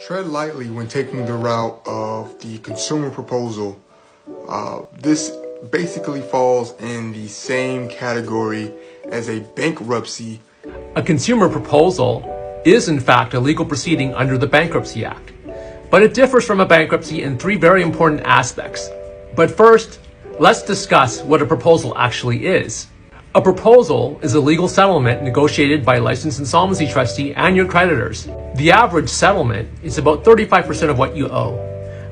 Tread lightly when taking the route of the consumer proposal. This basically falls in the same category as a bankruptcy. A consumer proposal is in fact a legal proceeding under the Bankruptcy Act, but it differs from a bankruptcy in three very important aspects. But first, let's discuss what a proposal actually is. A proposal is a legal settlement negotiated by a licensed insolvency trustee and your creditors. The average settlement is about 35% of what you owe,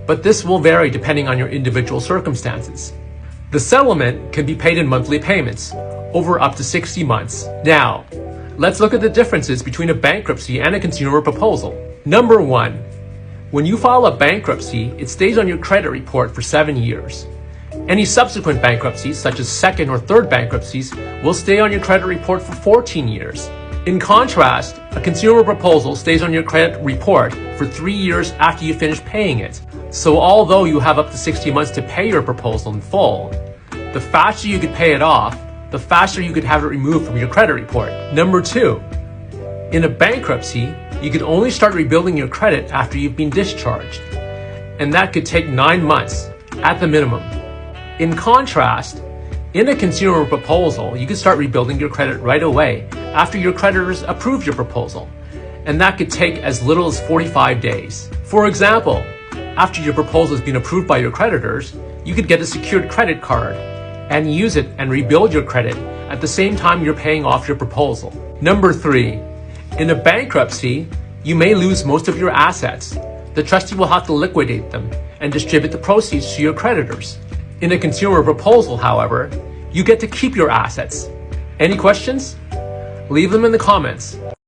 but this will vary depending on your individual circumstances. The settlement can be paid in monthly payments over up to 60 months. Now, let's look at the differences between a bankruptcy and a consumer proposal. Number one, when you file a bankruptcy, it stays on your credit report for 7 years. Any subsequent bankruptcies, such as second or third bankruptcies, will stay on your credit report for 14 years. In contrast, a consumer proposal stays on your credit report for 3 years after you finish paying it. So although you have up to 60 months to pay your proposal in full, the faster you could pay it off, the faster you could have it removed from your credit report. Number two, in a bankruptcy, you can only start rebuilding your credit after you've been discharged, and that could take 9 months at the minimum. In contrast, in a consumer proposal, you can start rebuilding your credit right away after your creditors approve your proposal, and that could take as little as 45 days. For example, after your proposal has been approved by your creditors, you could get a secured credit card and use it and rebuild your credit at the same time you're paying off your proposal. Number three, in a bankruptcy, you may lose most of your assets. The trustee will have to liquidate them and distribute the proceeds to your creditors. In a consumer proposal, however, you get to keep your assets. Any questions? Leave them in the comments.